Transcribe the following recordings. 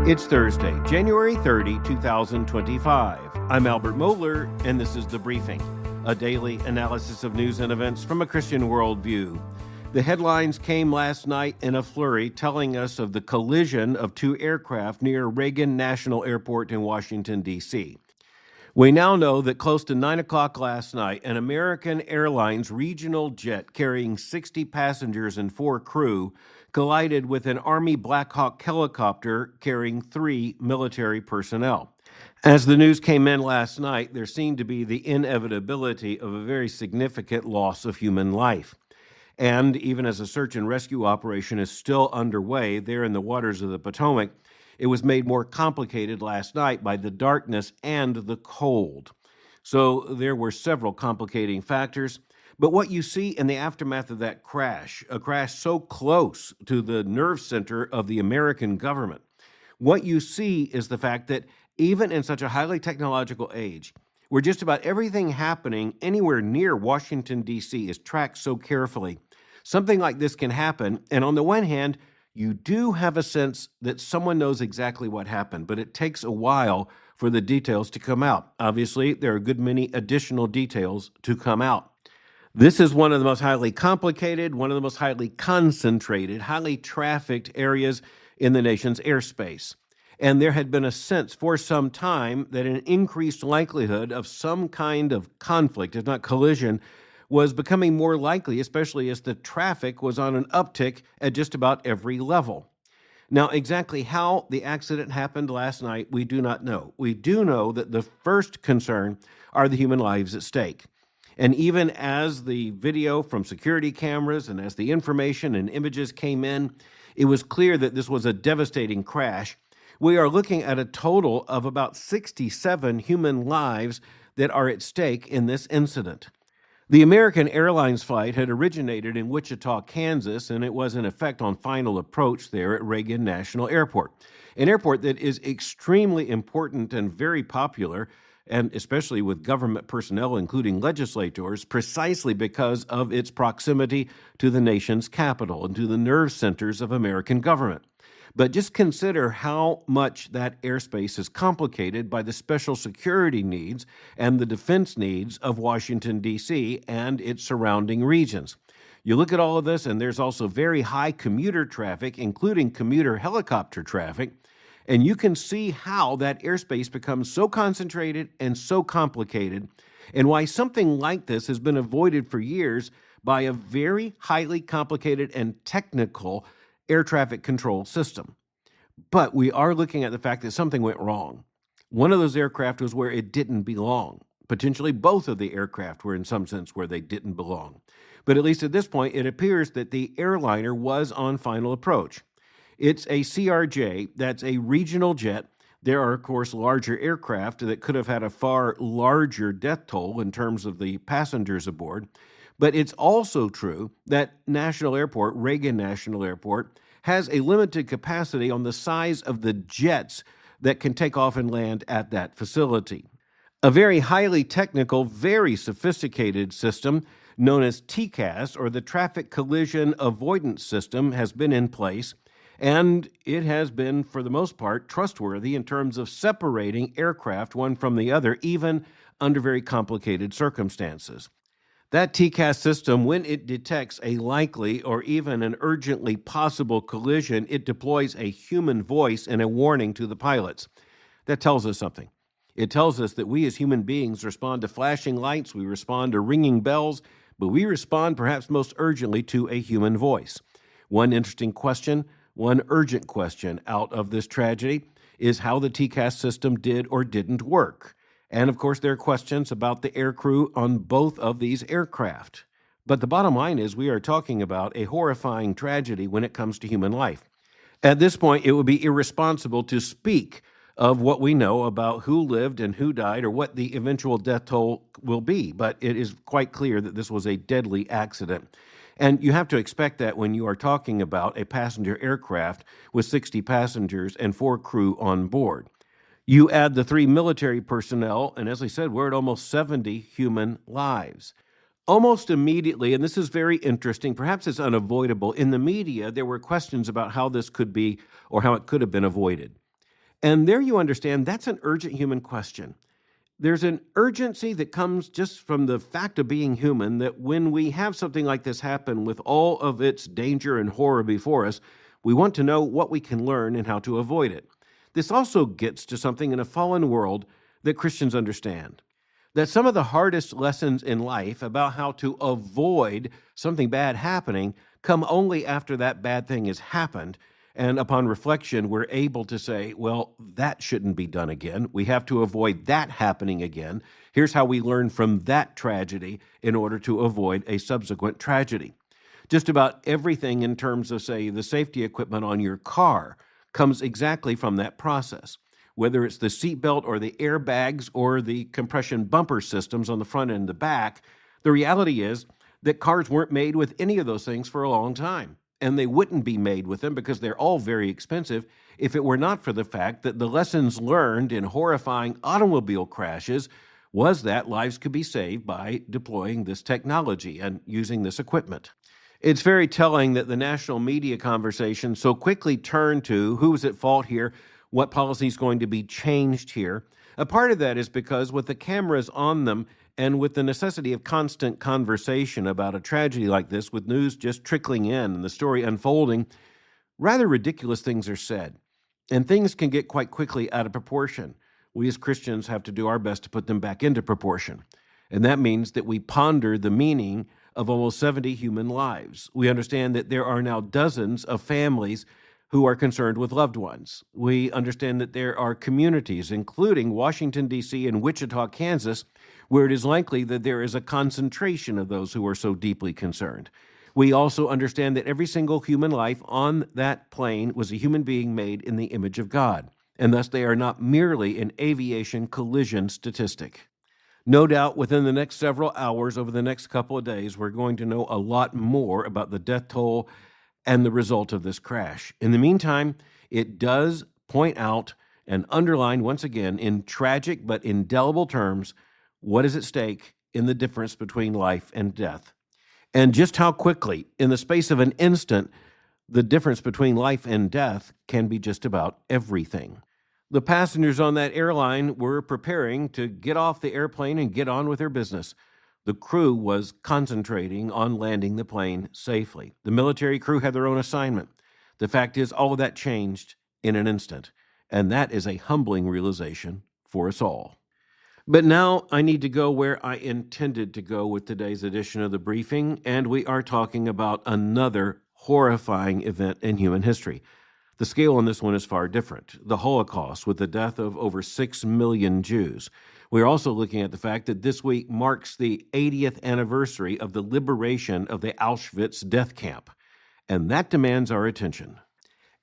It's Thursday, January 30, 2025. I'm Albert Mohler, and this is The Briefing, a daily analysis of news and events from a Christian worldview. The headlines came last night in a flurry telling us of the collision of two aircraft near Reagan National Airport in Washington, D.C. We now know that close to 9 o'clock last night, an American Airlines regional jet carrying 60 passengers and 4 crew collided with an Army Blackhawk helicopter carrying 3 military personnel. As the news came in last night, there seemed to be the inevitability of a very significant loss of human life. And even as a search and rescue operation is still underway there in the waters of the Potomac, it was made more complicated last night by the darkness and the cold. So there were several complicating factors. But what you see in the aftermath of that crash, a crash so close to the nerve center of the American government, what you see is the fact that even in such a highly technological age, where just about everything happening anywhere near Washington, D.C. is tracked so carefully, something like this can happen. And on the one hand, you do have a sense that someone knows exactly what happened, but it takes a while for the details to come out. Obviously, there are a good many additional details to come out. This is one of the most highly complicated, one of the most highly concentrated, highly trafficked areas in the nation's airspace. And there had been a sense for some time that an increased likelihood of some kind of conflict, if not collision, was becoming more likely, especially as the traffic was on an uptick at just about every level. Now, exactly how the accident happened last night, we do not know. We do know that the first concern are the human lives at stake. And even as the video from security cameras and as the information and images came in, it was clear that this was a devastating crash. We are looking at a total of about 67 human lives that are at stake in this incident. The American Airlines flight had originated in Wichita, Kansas, and it was in effect on final approach there at Reagan National Airport, an airport that is extremely important and very popular, and especially with government personnel, including legislators, precisely because of its proximity to the nation's capital and to the nerve centers of American government. But just consider how much that airspace is complicated by the special security needs and the defense needs of Washington, D.C. and its surrounding regions. You look at all of this, and there's also very high commuter traffic, including commuter helicopter traffic, and you can see how that airspace becomes so concentrated and so complicated, and why something like this has been avoided for years by a very highly complicated and technical air traffic control system. But we are looking at the fact that something went wrong. One of those aircraft was where it didn't belong. Potentially both of the aircraft were in some sense where they didn't belong. But at least at this point, it appears that the airliner was on final approach. It's a CRJ, that's a regional jet. There are, of course, larger aircraft that could have had a far larger death toll in terms of the passengers aboard. But it's also true that National Airport, Reagan National Airport, has a limited capacity on the size of the jets that can take off and land at that facility. A very highly technical, very sophisticated system known as TCAS, or the Traffic Collision Avoidance System, has been in place, and it has been, for the most part, trustworthy in terms of separating aircraft one from the other, even under very complicated circumstances. That TCAS system, when it detects a likely or even an urgently possible collision, it deploys a human voice and a warning to the pilots. That tells us something. It tells us that we as human beings respond to flashing lights, we respond to ringing bells, but we respond perhaps most urgently to a human voice. One interesting question, one urgent question out of this tragedy is how the TCAS system did or didn't work. And of course, there are questions about the aircrew on both of these aircraft. But the bottom line is we are talking about a horrifying tragedy when it comes to human life. At this point, it would be irresponsible to speak of what we know about who lived and who died or what the eventual death toll will be. But it is quite clear that this was a deadly accident. And you have to expect that when you are talking about a passenger aircraft with 60 passengers and 4 crew on board. You add the 3 military personnel, and as I said, we're at almost 70 human lives. Almost immediately, and this is very interesting, perhaps it's unavoidable, in the media there were questions about how this could be or how it could have been avoided. And there you understand that's an urgent human question. There's an urgency that comes just from the fact of being human, that when we have something like this happen with all of its danger and horror before us, we want to know what we can learn and how to avoid it. This also gets to something in a fallen world that Christians understand, that some of the hardest lessons in life about how to avoid something bad happening come only after that bad thing has happened. And upon reflection, we're able to say, well, that shouldn't be done again. We have to avoid that happening again. Here's how we learn from that tragedy in order to avoid a subsequent tragedy. Just about everything in terms of, say, the safety equipment on your car comes exactly from that process. Whether it's the seatbelt or the airbags or the compression bumper systems on the front and the back, the reality is that cars weren't made with any of those things for a long time. And they wouldn't be made with them because they're all very expensive if it were not for the fact that the lessons learned in horrifying automobile crashes was that lives could be saved by deploying this technology and using this equipment. It's very telling that the national media conversation so quickly turned to who is at fault here, what policy is going to be changed here. A part of that is because with the cameras on them and with the necessity of constant conversation about a tragedy like this, with news just trickling in and the story unfolding, rather ridiculous things are said. And things can get quite quickly out of proportion. We as Christians have to do our best to put them back into proportion. And that means that we ponder the meaning of almost 70 human lives. We understand that there are now dozens of families who are concerned with loved ones. We understand that there are communities, including Washington, D.C. and Wichita, Kansas, where it is likely that there is a concentration of those who are so deeply concerned. We also understand that every single human life on that plane was a human being made in the image of God, and thus they are not merely an aviation collision statistic. No doubt within the next several hours, over the next couple of days, we're going to know a lot more about the death toll and the result of this crash. In the meantime, it does point out and underline once again in tragic but indelible terms what is at stake in the difference between life and death. And just how quickly, in the space of an instant, the difference between life and death can be just about everything. The passengers on that airline were preparing to get off the airplane and get on with their business. The crew was concentrating on landing the plane safely. The military crew had their own assignment. The fact is, all of that changed in an instant, and that is a humbling realization for us all. But now I need to go where I intended to go with today's edition of the briefing, and we are talking about another horrifying event in human history. The scale on this one is far different. The Holocaust, with the death of over 6 million Jews. We're also looking at the fact that this week marks the 80th anniversary of the liberation of the Auschwitz death camp, and that demands our attention.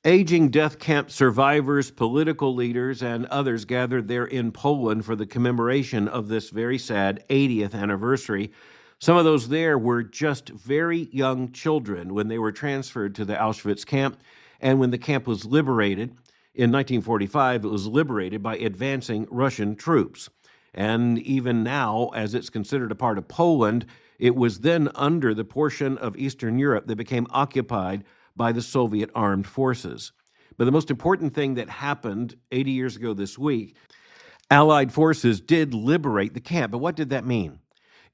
Aging death camp survivors, political leaders, and others gathered there in Poland for the commemoration of this very sad 80th anniversary. Some of those there were just very young children when they were transferred to the Auschwitz camp, and when the camp was liberated in 1945, it was liberated by advancing Russian troops. And even now, as it's considered a part of Poland, it was then under the portion of Eastern Europe that became occupied by the Soviet armed forces. But the most important thing that happened 80 years ago this week, Allied forces did liberate the camp. But what did that mean?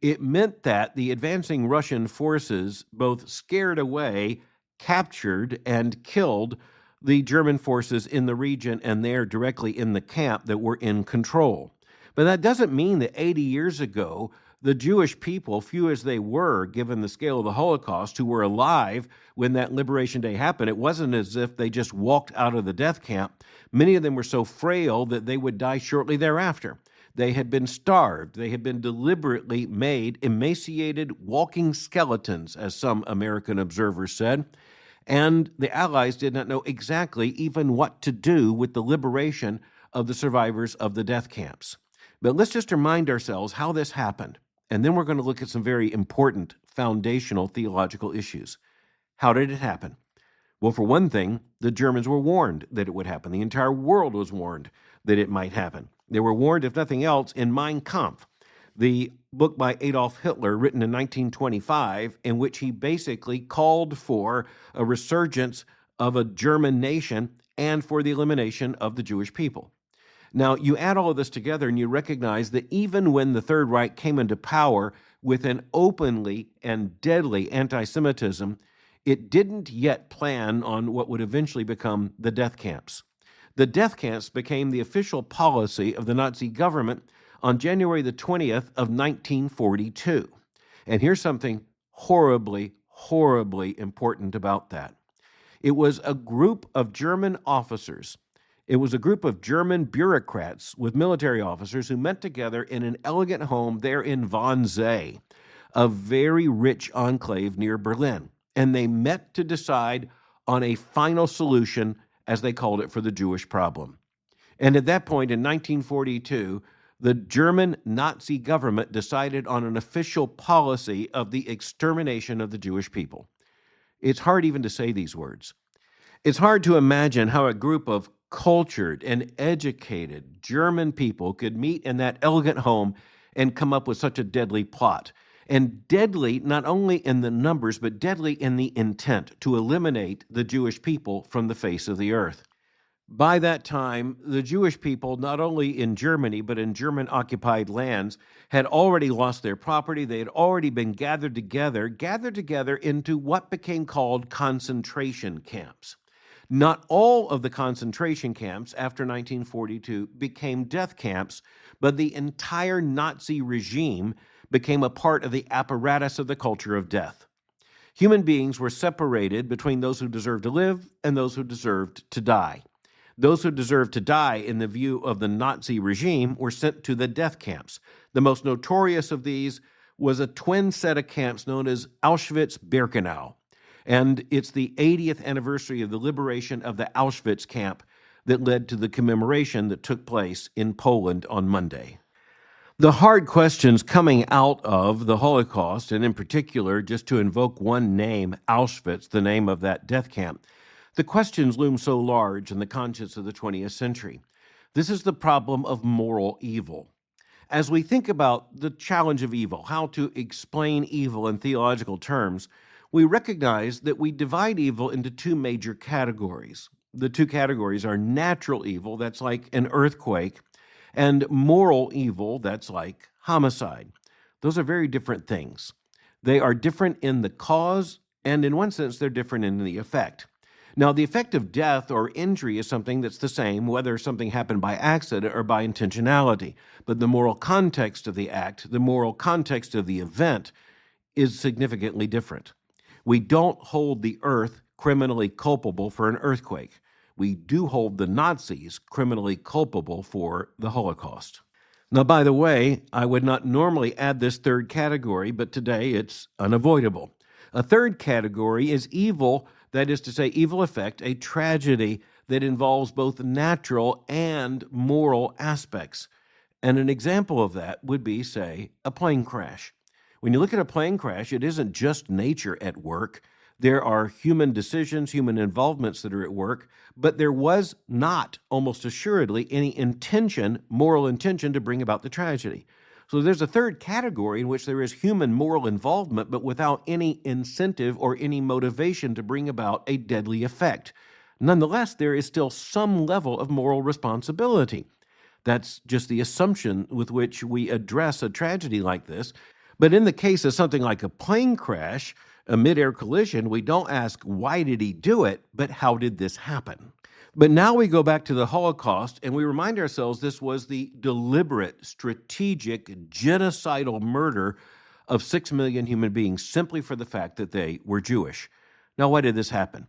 It meant that the advancing Russian forces both scared away, captured, and killed the German forces in the region and there directly in the camp that were in control. But that doesn't mean that 80 years ago, the Jewish people, few as they were, given the scale of the Holocaust, who were alive when that Liberation Day happened, it wasn't as if they just walked out of the death camp. Many of them were so frail that they would die shortly thereafter. They had been starved. They had been deliberately made emaciated walking skeletons, as some American observers said. And the Allies did not know exactly even what to do with the liberation of the survivors of the death camps. But let's just remind ourselves how this happened. And then we're going to look at some very important foundational theological issues. How did it happen? Well, for one thing, the Germans were warned that it would happen. The entire world was warned that it might happen. They were warned, if nothing else, in Mein Kampf, the book by Adolf Hitler, written in 1925, in which he basically called for a resurgence of a German nation and for the elimination of the Jewish people. Now, you add all of this together and you recognize that even when the Third Reich came into power with an openly and deadly anti-Semitism, it didn't yet plan on what would eventually become the death camps. The death camps became the official policy of the Nazi government on January the 20th of 1942. And here's something horribly, horribly important about that. It was a group of German officers. It was a group of German bureaucrats with military officers who met together in an elegant home there in Wannsee, a very rich enclave near Berlin. And they met to decide on a final solution, as they called it, for the Jewish problem. And at that point in 1942, the German Nazi government decided on an official policy of the extermination of the Jewish people. It's hard even to say these words. It's hard to imagine how a group of cultured and educated German people could meet in that elegant home and come up with such a deadly plot. And deadly not only in the numbers, but deadly in the intent to eliminate the Jewish people from the face of the earth. By that time, the Jewish people, not only in Germany, but in German-occupied lands, had already lost their property. They had already been gathered together into what became called concentration camps. Not all of the concentration camps after 1942 became death camps, but the entire Nazi regime became a part of the apparatus of the culture of death. Human beings were separated between those who deserved to live and those who deserved to die. Those who deserved to die, in the view of the Nazi regime, were sent to the death camps. The most notorious of these was a twin set of camps known as Auschwitz-Birkenau. And it's the 80th anniversary of the liberation of the Auschwitz camp that led to the commemoration that took place in Poland on Monday. The hard questions coming out of the Holocaust, and in particular, just to invoke one name, Auschwitz, the name of that death camp, the questions loom so large in the conscience of the 20th century. This is the problem of moral evil. As we think about the challenge of evil, how to explain evil in theological terms, we recognize that we divide evil into two major categories. The two categories are natural evil, that's like an earthquake, and moral evil, that's like homicide. Those are very different things. They are different in the cause, and in one sense, they're different in the effect. Now, the effect of death or injury is something that's the same, whether something happened by accident or by intentionality. But the moral context of the act, the moral context of the event, is significantly different. We don't hold the earth criminally culpable for an earthquake. We do hold the Nazis criminally culpable for the Holocaust. Now, by the way, I would not normally add this third category, but today it's unavoidable. A third category is evil, that is to say, evil effect, a tragedy that involves both natural and moral aspects. And an example of that would be, say, a plane crash. When you look at a plane crash, it isn't just nature at work. There are human decisions, human involvements that are at work, but there was not, almost assuredly, any intention, moral intention to bring about the tragedy. So there's a third category in which there is human moral involvement, but without any incentive or any motivation to bring about a deadly effect. Nonetheless, there is still some level of moral responsibility. That's just the assumption with which we address a tragedy like this. But in the case of something like a plane crash, a mid-air collision, we don't ask, why did he do it, but how did this happen? But now we go back to the Holocaust and we remind ourselves this was the deliberate, strategic, genocidal murder of 6 million human beings simply for the fact that they were Jewish. Now, why did this happen?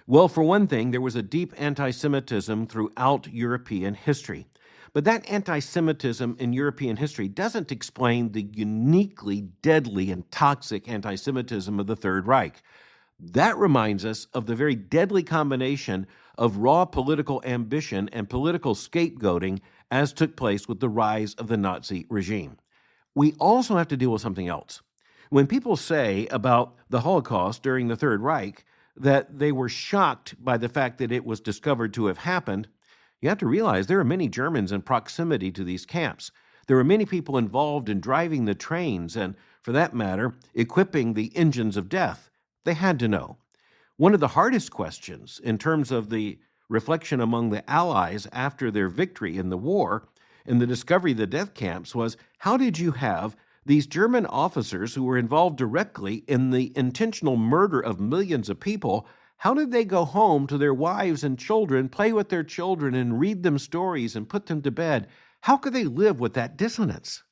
Well, for one thing, there was a deep anti-Semitism throughout European history. But that anti-Semitism in European history doesn't explain the uniquely deadly and toxic anti-Semitism of the Third Reich. That reminds us of the very deadly combination of raw political ambition and political scapegoating as took place with the rise of the Nazi regime. We also have to deal with something else. When people say about the Holocaust during the Third Reich that they were shocked by the fact that it was discovered to have happened, you have to realize there are many Germans in proximity to these camps. There were many people involved in driving the trains and, for that matter, equipping the engines of death. They had to know. One of the hardest questions in terms of the reflection among the Allies after their victory in the war and the discovery of the death camps was, how did you have these German officers who were involved directly in the intentional murder of millions of people? How did they go home to their wives and children, play with their children, and read them stories and put them to bed? How could they live with that dissonance?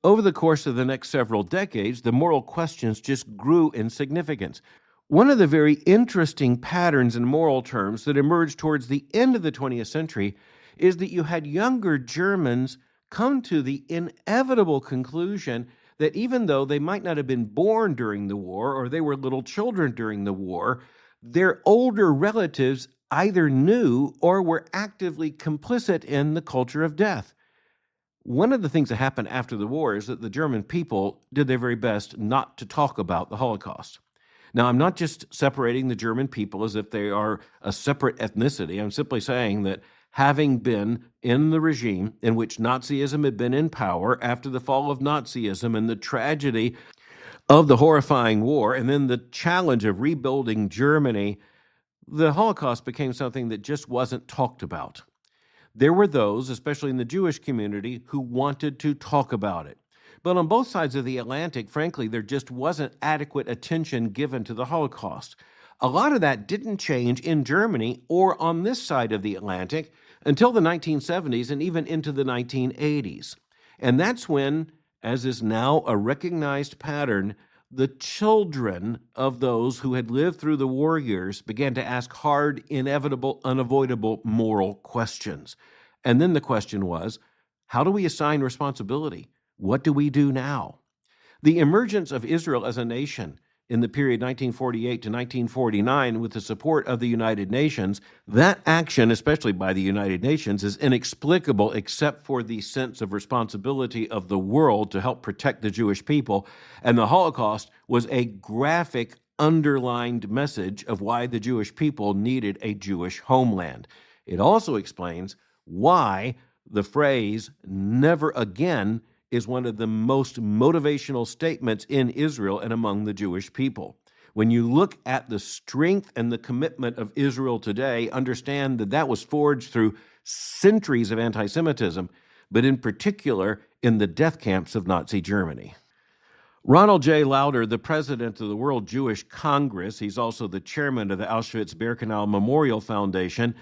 Over the course of the next several decades, the moral questions just grew in significance. One of the very interesting patterns in moral terms that emerged towards the end of the 20th century is that you had younger Germans come to the inevitable conclusion that even though they might not have been born during the war or they were little children during the war, their older relatives either knew or were actively complicit in the culture of death. One of the things that happened after the war is that the German people did their very best not to talk about the Holocaust. Now, I'm not just separating the German people as if they are a separate ethnicity. I'm simply saying that having been in the regime in which Nazism had been in power after the fall of Nazism and the tragedy of the horrifying war, and then the challenge of rebuilding Germany, the Holocaust became something that just wasn't talked about. There were those, especially in the Jewish community, who wanted to talk about it. But on both sides of the Atlantic, frankly, there just wasn't adequate attention given to the Holocaust. A lot of that didn't change in Germany or on this side of the Atlantic until the 1970s and even into the 1980s. And that's when, as is now a recognized pattern, the children of those who had lived through the war years began to ask hard, inevitable, unavoidable moral questions. And then the question was, how do we assign responsibility? What do we do now? The emergence of Israel as a nation in the period 1948 to 1949 with the support of the United Nations, that action, especially by the United Nations, is inexplicable except for the sense of responsibility of the world to help protect the Jewish people. And the Holocaust was a graphic, underlined message of why the Jewish people needed a Jewish homeland. It also explains why the phrase, "never again," is one of the most motivational statements in Israel and among the Jewish people. When you look at the strength and the commitment of Israel today, understand that that was forged through centuries of anti-Semitism, but in particular in the death camps of Nazi Germany. Ronald J. Lauder, the president of the World Jewish Congress, he's also the chairman of the Auschwitz-Birkenau Memorial Foundation,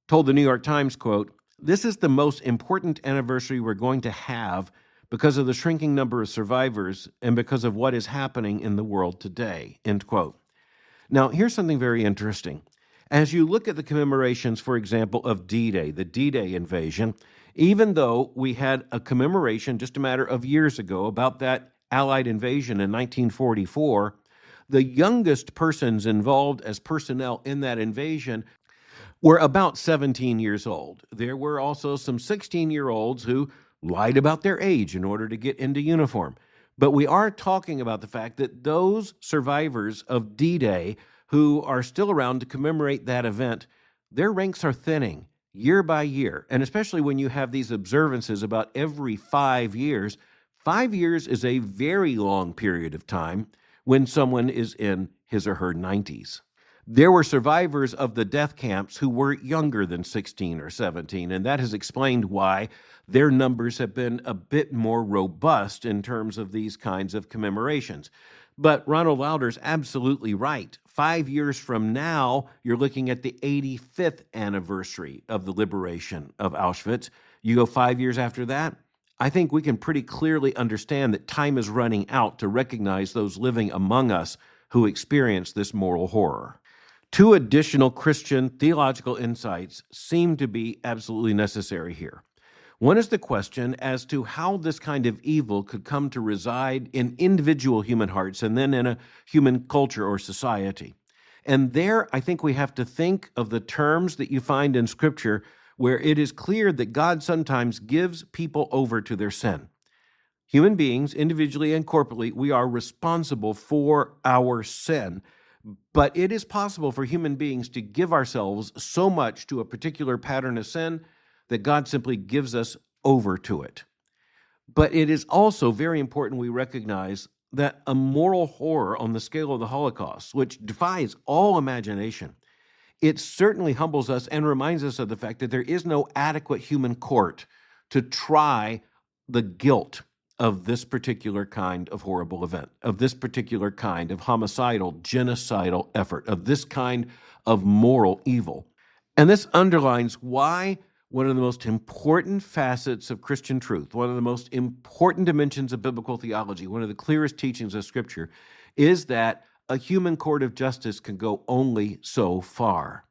told the New York Times, quote, "This is the most important anniversary we're going to have because of the shrinking number of survivors and because of what is happening in the world today," end quote. Now, here's something very interesting. As you look at the commemorations, for example, of D-Day, the D-Day invasion, even though we had a commemoration just a matter of years ago about that Allied invasion in 1944, the youngest persons involved as personnel in that invasion were about 17 years old. There were also some 16-year-olds who lied about their age in order to get into uniform. But we are talking about the fact that those survivors of D-Day who are still around to commemorate that event, their ranks are thinning year by year. And especially when you have these observances about every 5 years, 5 years is a very long period of time when someone is in his or her 90s. There were survivors of the death camps who were younger than 16 or 17, and that has explained why their numbers have been a bit more robust in terms of these kinds of commemorations. But Ronald Lauder's absolutely right. 5 years from now, you're looking at the 85th anniversary of the liberation of Auschwitz. You go 5 years after that, I think we can pretty clearly understand that time is running out to recognize those living among us who experience this moral horror. Two additional Christian theological insights seem to be absolutely necessary here. One is the question as to how this kind of evil could come to reside in individual human hearts and then in a human culture or society. And there, I think we have to think of the terms that you find in Scripture where it is clear that God sometimes gives people over to their sin. Human beings, individually and corporately, we are responsible for our sin. But it is possible for human beings to give ourselves so much to a particular pattern of sin that God simply gives us over to it. But it is also very important we recognize that a moral horror on the scale of the Holocaust, which defies all imagination, it certainly humbles us and reminds us of the fact that there is no adequate human court to try the guilt of this particular kind of horrible event, of this particular kind of homicidal, genocidal effort, of this kind of moral evil. And this underlines why one of the most important facets of Christian truth, one of the most important dimensions of biblical theology, one of the clearest teachings of Scripture, is that a human court of justice can go only so far.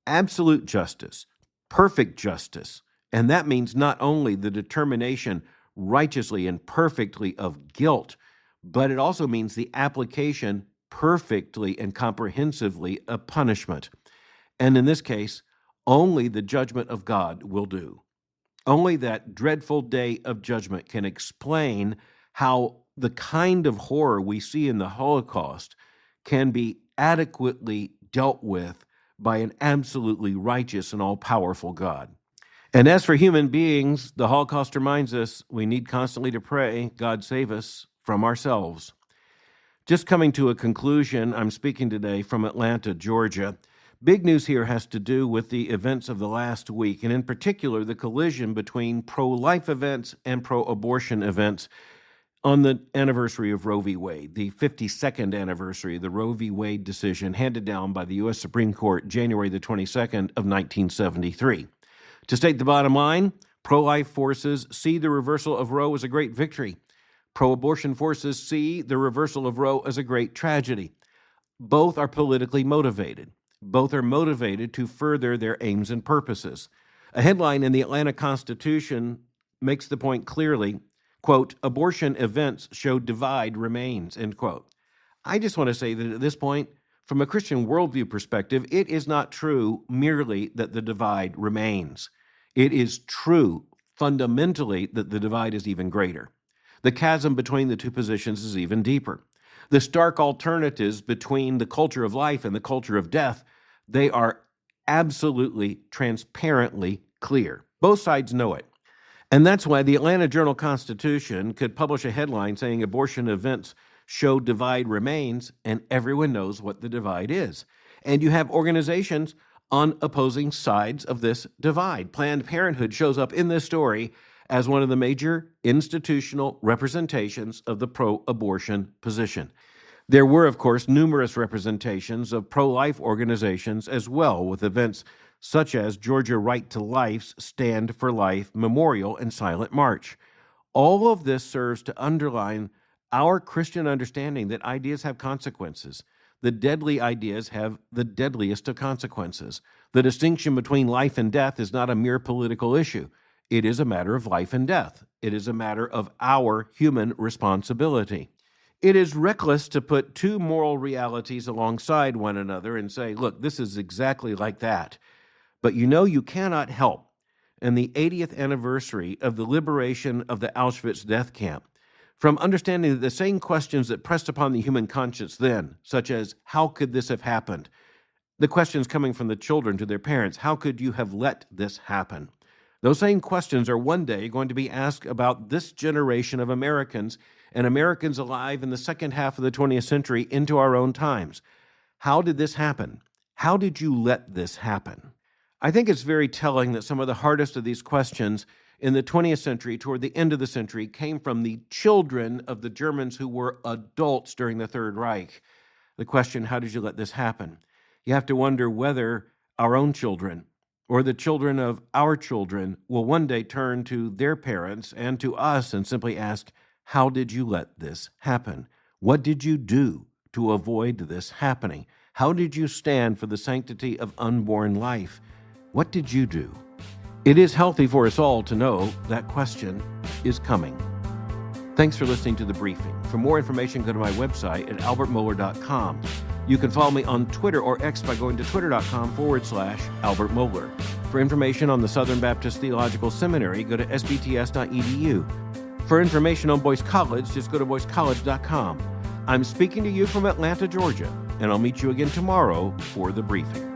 Absolute justice, perfect justice, and that means not only the determination righteously and perfectly of guilt, but it also means the application perfectly and comprehensively of punishment. And in this case, only the judgment of God will do. Only that dreadful day of judgment can explain how the kind of horror we see in the Holocaust can be adequately dealt with by an absolutely righteous and all-powerful God. And as for human beings, the Holocaust reminds us we need constantly to pray, God save us from ourselves. Just coming to a conclusion, I'm speaking today from Atlanta, Georgia. Big news here has to do with the events of the last week, and in particular, the collision between pro-life events and pro-abortion events on the anniversary of Roe v. Wade, the 52nd anniversary of the Roe v. Wade decision handed down by the U.S. Supreme Court January the 22nd of 1973. To state the bottom line, pro-life forces see the reversal of Roe as a great victory. Pro-abortion forces see the reversal of Roe as a great tragedy. Both are politically motivated. Both are motivated to further their aims and purposes. A headline in the Atlanta Constitution makes the point clearly, quote, abortion events show divide remains, end quote. I just want to say that at this point, from a Christian worldview perspective, it is not true merely that the divide remains. It is true fundamentally that the divide is even greater. The chasm between the two positions is even deeper. The stark alternatives between the culture of life and the culture of death, they are absolutely transparently clear. Both sides know it. And that's why the Atlanta Journal-Constitution could publish a headline saying abortion events show divide remains, and everyone knows what the divide is. And you have organizations on opposing sides of this divide. Planned Parenthood shows up in this story as one of the major institutional representations of the pro-abortion position. There were, of course, numerous representations of pro-life organizations as well, with events such as Georgia Right to Life's Stand for Life Memorial and Silent March. All of this serves to underline our Christian understanding that ideas have consequences. The deadly ideas have the deadliest of consequences. The distinction between life and death is not a mere political issue. It is a matter of life and death. It is a matter of our human responsibility. It is reckless to put two moral realities alongside one another and say, look, this is exactly like that. But you cannot help, in the 80th anniversary of the liberation of the Auschwitz death camp, from understanding that the same questions that pressed upon the human conscience then, such as, how could this have happened? The questions coming from the children to their parents, how could you have let this happen? Those same questions are one day going to be asked about this generation of Americans and Americans alive in the second half of the 20th century into our own times. How did this happen? How did you let this happen? I think it's very telling that some of the hardest of these questions in the 20th century, toward the end of the century, came from the children of the Germans who were adults during the Third Reich. The question, how did you let this happen? You have to wonder whether our own children or the children of our children will one day turn to their parents and to us and simply ask, how did you let this happen? What did you do to avoid this happening? How did you stand for the sanctity of unborn life? What did you do? It is healthy for us all to know that question is coming. Thanks for listening to The Briefing. For more information, go to my website at albertmohler.com. You can follow me on Twitter or X by going to twitter.com/Albert Mohler. For information on the Southern Baptist Theological Seminary, go to sbts.edu. For information on Boyce College, just go to boycecollege.com. I'm speaking to you from Atlanta, Georgia, and I'll meet you again tomorrow for The Briefing.